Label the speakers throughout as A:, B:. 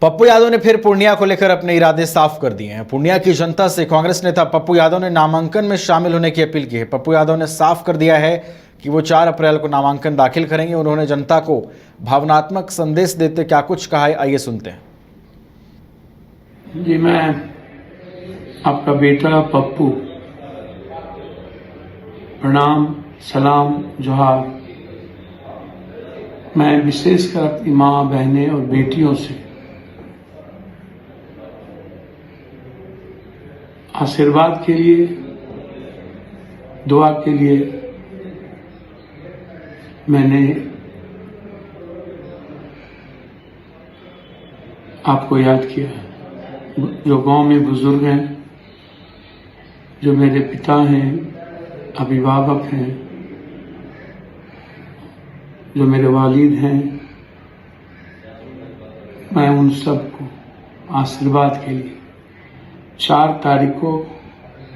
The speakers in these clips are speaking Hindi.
A: पप्पू यादव ने फिर पूर्णिया को लेकर अपने इरादे साफ कर दिए हैं। पूर्णिया की जनता से कांग्रेस नेता पप्पू यादव ने नामांकन में शामिल होने की अपील की है। पप्पू यादव ने साफ कर दिया है कि वो 4 अप्रैल को नामांकन दाखिल करेंगे। उन्होंने जनता को भावनात्मक संदेश देते क्या कुछ कहा है, आइए सुनते हैं।
B: जी, मैं आपका बेटा पप्पू, प्रणाम, सलाम, जोहार। मैं विशेषकर अपनी माँ, बहनें और बेटियों से आशीर्वाद के लिए, दुआ के लिए मैंने आपको याद किया है। जो गांव में बुजुर्ग हैं, जो मेरे पिता हैं, अभिभावक हैं, जो मेरे वालिद हैं, मैं उन सबको आशीर्वाद के लिए 4 तारीख को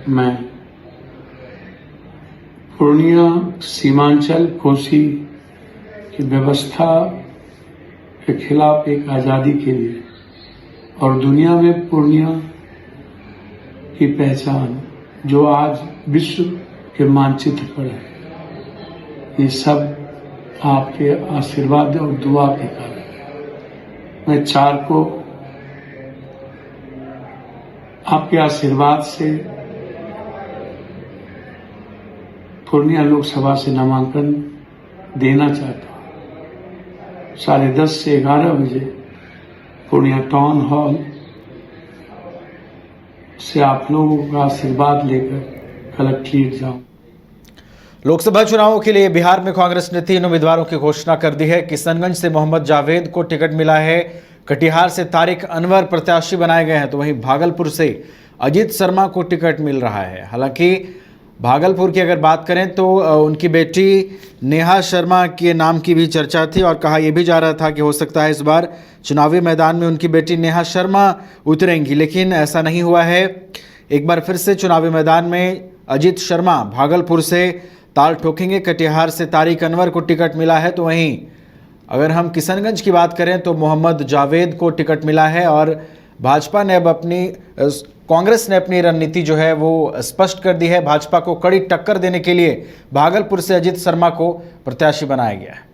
B: मैं पूर्णिया सीमांचल कोसी की व्यवस्था के खिलाफ एक आज़ादी के लिए और दुनिया में पूर्णिया की पहचान जो आज विश्व के मानचित्र पर है, ये सब आपके आशीर्वाद और दुआ के कारण। मैं 4 को आपके आशीर्वाद से पूर्णिया लोकसभा से नामांकन देना चाहता हूँ। 10:30 से 11 बजे पूर्णिया टाउन हॉल से आप लोगों का आशीर्वाद लेकर कलेक्ट्रेट जाऊँ।
A: लोकसभा चुनावों के लिए बिहार में कांग्रेस ने 3 उम्मीदवारों की घोषणा कर दी है। किशनगंज से मोहम्मद जावेद को टिकट मिला है। कटिहार से तारिक अनवर प्रत्याशी बनाए गए हैं, तो वहीं भागलपुर से अजीत शर्मा को टिकट मिल रहा है। हालांकि भागलपुर की अगर बात करें तो उनकी बेटी नेहा शर्मा के नाम की भी चर्चा थी और कहा यह भी जा रहा था कि हो सकता है इस बार चुनावी मैदान में उनकी बेटी नेहा शर्मा उतरेंगी, लेकिन ऐसा नहीं हुआ है। एक बार फिर से चुनावी मैदान में अजीत शर्मा भागलपुर से ताल ठोकेंगे। कटिहार से तारिक अनवर को टिकट मिला है, तो वहीं अगर हम किशनगंज की बात करें तो मोहम्मद जावेद को टिकट मिला है और भाजपा ने अब कांग्रेस ने अपनी रणनीति जो है वो स्पष्ट कर दी है। भाजपा को कड़ी टक्कर देने के लिए भागलपुर से अजीत शर्मा को प्रत्याशी बनाया गया है।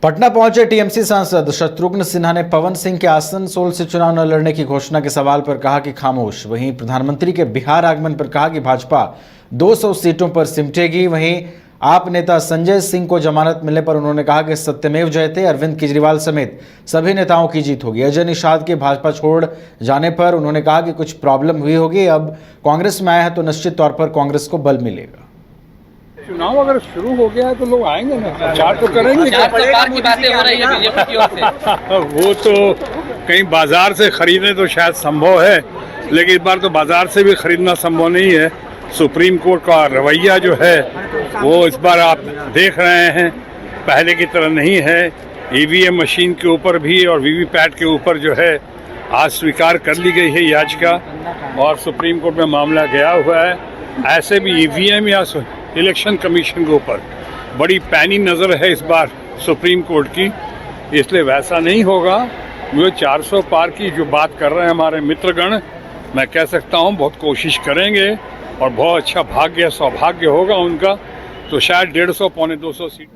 A: पटना पहुंचे टीएमसी सांसद शत्रुघ्न सिन्हा ने पवन सिंह के आसनसोल से चुनाव न लड़ने की घोषणा के सवाल पर कहा कि खामोश। वहीं प्रधानमंत्री के बिहार आगमन पर कहा कि भाजपा 200 सीटों पर सिमटेगी। वहीं आप नेता संजय सिंह को जमानत मिलने पर उन्होंने कहा कि सत्यमेव जयते, अरविंद केजरीवाल समेत सभी नेताओं की जीत होगी। अजय निषाद के भाजपा छोड़ जाने पर उन्होंने कहा कि कुछ प्रॉब्लम हुई होगी, अब कांग्रेस में आया है तो निश्चित तौर पर कांग्रेस को बल मिलेगा।
C: चुनाव अगर शुरू हो गया है तो लोग आएंगे ना, प्रचार तो करेंगे।
D: की बातें हो रही है बीजेपी की ओर से।
C: वो तो कहीं बाजार से खरीदने तो शायद संभव है, लेकिन इस बार तो बाजार से भी खरीदना संभव नहीं है। सुप्रीम कोर्ट का रवैया जो है वो इस बार आप देख रहे हैं पहले की तरह नहीं है। ईवीएम मशीन के ऊपर भी और वीवीपैट के ऊपर जो है आज स्वीकार कर ली गई है याचिका और सुप्रीम कोर्ट में मामला गया हुआ है। ऐसे भी ईवीएम या इलेक्शन कमीशन के ऊपर बड़ी पैनी नज़र है इस बार सुप्रीम कोर्ट की, इसलिए वैसा नहीं होगा। वो 400 पार की जो बात कर रहे हैं हमारे मित्रगण, मैं कह सकता हूँ बहुत कोशिश करेंगे और बहुत अच्छा भाग्य सौभाग्य होगा उनका, तो शायद 150 पौने 200 सीट।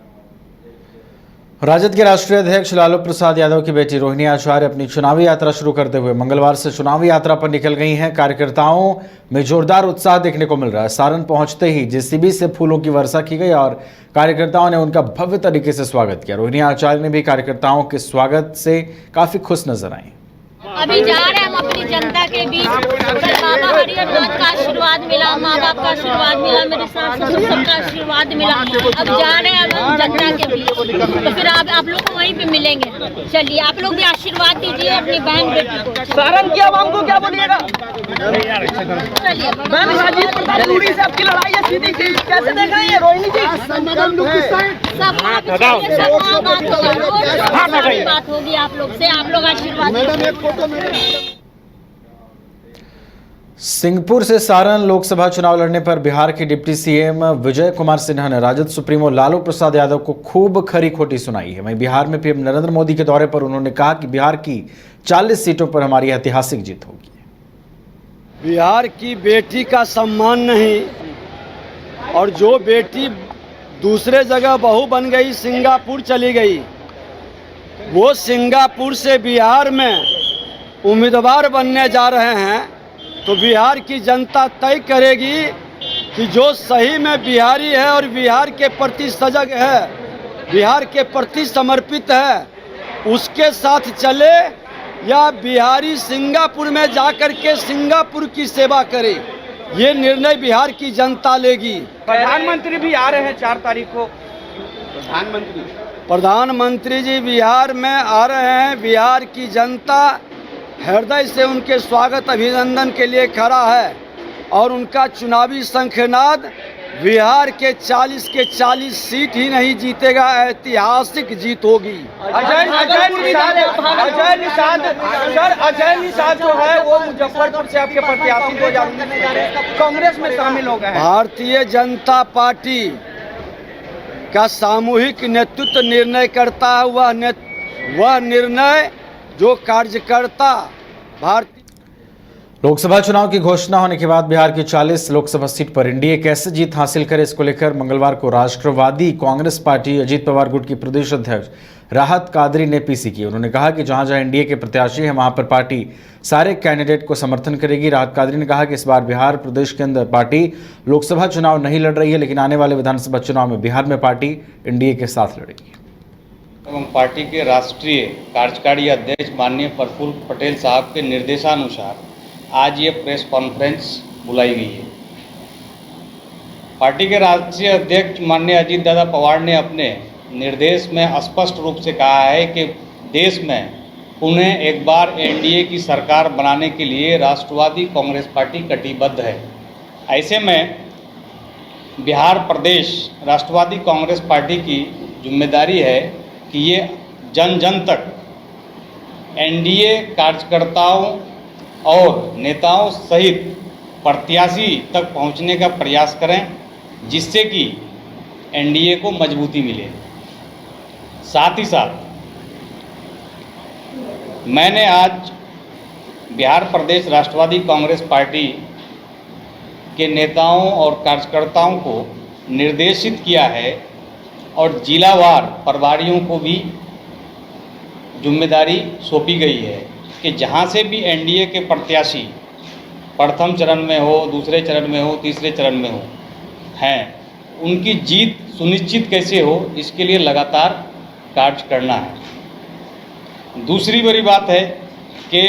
A: राजद के राष्ट्रीय अध्यक्ष लालू प्रसाद यादव की बेटी रोहिणी आचार्य अपनी चुनावी यात्रा शुरू करते हुए मंगलवार से चुनावी यात्रा पर निकल गई हैं। कार्यकर्ताओं में जोरदार उत्साह देखने को मिल रहा है। सारण पहुंचते ही जेसीबी से फूलों की वर्षा की गई और कार्यकर्ताओं ने उनका भव्य तरीके से स्वागत किया। रोहिणी आचार्य ने भी कार्यकर्ताओं के स्वागत से काफी खुश नजर आई।
E: अभी जा रहे हैं हम अपनी जनता के बीच। बाबा हरिहरनाथ का आशीर्वाद मिला, माँ बाप का आशीर्वाद मिला, मेरे सास ससुर सबका आशीर्वाद मिला। अब जा रहे हैं हम जनता के बीच, तो फिर आप लोग को वहीं पे मिलेंगे। चलिए आप लोग भी आशीर्वाद दीजिए अपनी बहन बेटी को।
D: सारण की आवाम को क्या बोलिएगा?
E: चलिए
D: राजीव प्रताप रूडी से आपकी लड़ाई है सीधी, कैसे देख रही है रोहिणी जी?
E: सब आप छोड़िए, सब वहाँ बात होगा, रोड शो में सारी बात होगी आप लोग से, आप लोग आशीर्वाद दीजिए।
A: सिंहपुर से सारण लोकसभा चुनाव लड़ने पर बिहार के डिप्टी सीएम विजय कुमार सिन्हा ने राजद सुप्रीमो लालू प्रसाद यादव को खूब खरी खोटी सुनाई है। वहीं बिहार में पीएम नरेंद्र मोदी के दौरे पर उन्होंने कहा कि बिहार की 40 सीटों पर हमारी ऐतिहासिक जीत होगी।
F: बिहार की बेटी का सम्मान नहीं, और जो बेटी दूसरे जगह बहू बन गई, सिंगापुर चली गई, वो सिंगापुर से बिहार में उम्मीदवार बनने जा रहे हैं, तो बिहार की जनता तय करेगी कि जो सही में बिहारी है और बिहार के प्रति सजग है, बिहार के प्रति समर्पित है, उसके साथ चले, या बिहारी सिंगापुर में जाकर के सिंगापुर की सेवा करे। ये निर्णय बिहार की जनता लेगी।
D: प्रधानमंत्री भी आ रहे हैं 4 तारीख को।
F: प्रधानमंत्री जी बिहार में आ रहे हैं। बिहार की जनता हृदय से उनके स्वागत अभिनंदन के लिए खड़ा है, और उनका चुनावी शंखनाद बिहार के 40 सीट ही नहीं जीतेगा, ऐतिहासिक जीत होगी।
D: अजय निषाद जो है वो मुजफ्फरपुर से आपके प्रत्याशी 2019 कांग्रेस में शामिल हो गए हैं।
F: भारतीय जनता पार्टी का सामूहिक नेतृत्व निर्णय करता है। वह निर्णय जो कार्यकर्ता भारतीय
A: लोकसभा चुनाव की घोषणा होने के बाद बिहार की 40 लोकसभा सीट पर एनडीए कैसे जीत हासिल करे, इसको लेकर मंगलवार को राष्ट्रवादी कांग्रेस पार्टी अजीत पवार गुट की प्रदेश अध्यक्ष राहत कादरी ने पीसी की। उन्होंने कहा कि जहां जहां एनडीए के प्रत्याशी हैं वहां पर पार्टी सारे कैंडिडेट को समर्थन करेगी। राहत कादरी ने कहा कि इस बार बिहार प्रदेश के अंदर पार्टी लोकसभा चुनाव नहीं लड़ रही है, लेकिन आने वाले विधानसभा चुनाव में बिहार में पार्टी एनडीए के साथ लड़ेगी।
G: एवं पार्टी के राष्ट्रीय कार्यकारी अध्यक्ष माननीय प्रफुल्ल पटेल साहब के निर्देशानुसार आज ये प्रेस कॉन्फ्रेंस बुलाई गई है। पार्टी के राष्ट्रीय अध्यक्ष माननीय अजीत दादा पवार ने अपने निर्देश में स्पष्ट रूप से कहा है कि देश में पुनः एक बार एनडीए की सरकार बनाने के लिए राष्ट्रवादी कांग्रेस पार्टी कटिबद्ध है। ऐसे में बिहार प्रदेश राष्ट्रवादी कांग्रेस पार्टी की जिम्मेदारी है कि ये जन जन तक एनडीए कार्यकर्ताओं और नेताओं सहित प्रत्याशी तक पहुंचने का प्रयास करें, जिससे कि एनडीए को मजबूती मिले। साथ ही साथ मैंने आज बिहार प्रदेश राष्ट्रवादी कांग्रेस पार्टी के नेताओं और कार्यकर्ताओं को निर्देशित किया है और जिलावार प्रभारियों को भी जिम्मेदारी सौंपी गई है कि जहां से भी एनडीए के प्रत्याशी प्रथम चरण में हो, दूसरे चरण में हो, तीसरे चरण में हो हैं, उनकी जीत सुनिश्चित कैसे हो, इसके लिए लगातार कार्य करना है। दूसरी बड़ी बात है कि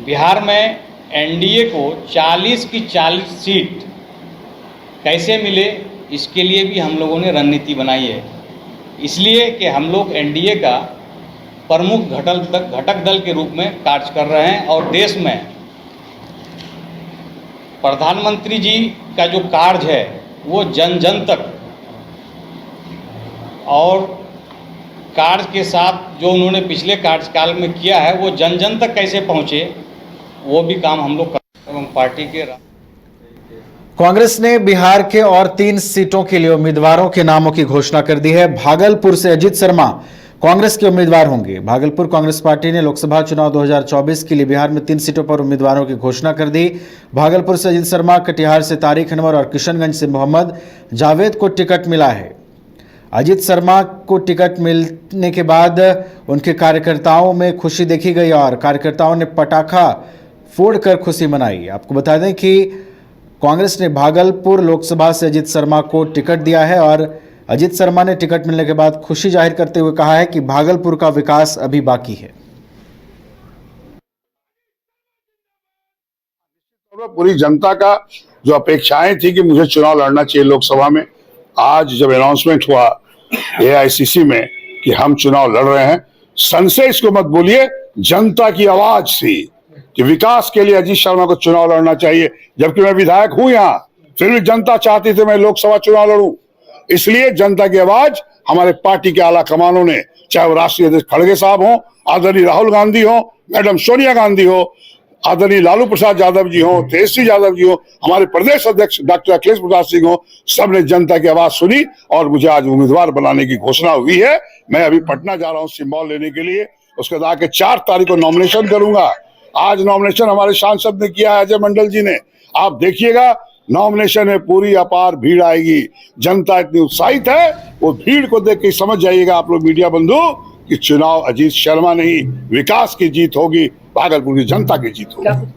G: बिहार में एनडीए को 40 की 40 सीट कैसे मिले, इसके लिए भी हम लोगों ने रणनीति बनाई है। इसलिए कि हम लोग एनडीए का प्रमुख घटक दल के रूप में कार्य कर रहे हैं, और देश में प्रधानमंत्री जी का जो कार्य है वो जन जन तक, और कार्य के साथ जो उन्होंने पिछले कार्यकाल में किया है वो जन जन तक कैसे पहुंचे, वो भी काम हम लोग कर। एवं पार्टी के
A: कांग्रेस ने बिहार के और 3 सीटों के लिए उम्मीदवारों के नामों की घोषणा कर दी है। भागलपुर से अजीत शर्मा कांग्रेस के उम्मीदवार होंगे। भागलपुर कांग्रेस पार्टी ने लोकसभा चुनाव 2024 के लिए बिहार में 3 सीटों पर उम्मीदवारों की घोषणा कर दी। भागलपुर से अजीत शर्मा, कटिहार से तारिक अनवर और किशनगंज से मोहम्मद जावेद को टिकट मिला है। अजीत शर्मा को टिकट मिलने के बाद उनके कार्यकर्ताओं में खुशी देखी गई और कार्यकर्ताओं ने पटाखा फोड़कर खुशी मनाई। आपको बता दें कि कांग्रेस ने भागलपुर लोकसभा से अजीत शर्मा को टिकट दिया है और अजीत शर्मा ने टिकट मिलने के बाद खुशी जाहिर करते हुए कहा है कि भागलपुर का विकास अभी बाकी है।
H: पूरी जनता का जो अपेक्षाएं थी कि मुझे चुनाव लड़ना चाहिए लोकसभा में, आज जब अनाउंसमेंट हुआ एआईसीसी में कि हम चुनाव लड़ रहे हैं, संशय इसको मत बोलिए, जनता की आवाज थी कि विकास के लिए अजीत शर्मा को चुनाव लड़ना चाहिए। जबकि मैं विधायक हूं यहाँ, फिर भी जनता चाहती थी मैं लोकसभा चुनाव लड़ूं। इसलिए जनता की आवाज हमारे पार्टी के आला कमानों ने, चाहे वो राष्ट्रीय अध्यक्ष खड़गे साहब हो, आदरणीय राहुल गांधी हो, मैडम सोनिया गांधी हो, आदरणीय लालू प्रसाद यादव जी हो, तेजस्वी यादव जी हो, हमारे प्रदेश अध्यक्ष डॉक्टर अखिलेश प्रसाद सिंह हो, सबने जनता की आवाज सुनी और मुझे आज उम्मीदवार बनाने की घोषणा हुई है। मैं अभी पटना जा रहा हूँ सिंबल लेने के लिए, उसके बाद आके 4 तारीख को नॉमिनेशन करूंगा। आज नॉमिनेशन हमारे सांसद ने किया है, अजय मंडल जी ने। आप देखिएगा नॉमिनेशन में पूरी अपार भीड़ आएगी। जनता इतनी उत्साहित है, वो भीड़ को देख के समझ जाइएगा आप लोग मीडिया बंधु कि चुनाव अजीत शर्मा नहीं, विकास की जीत होगी, भागलपुर की जनता की जीत होगी।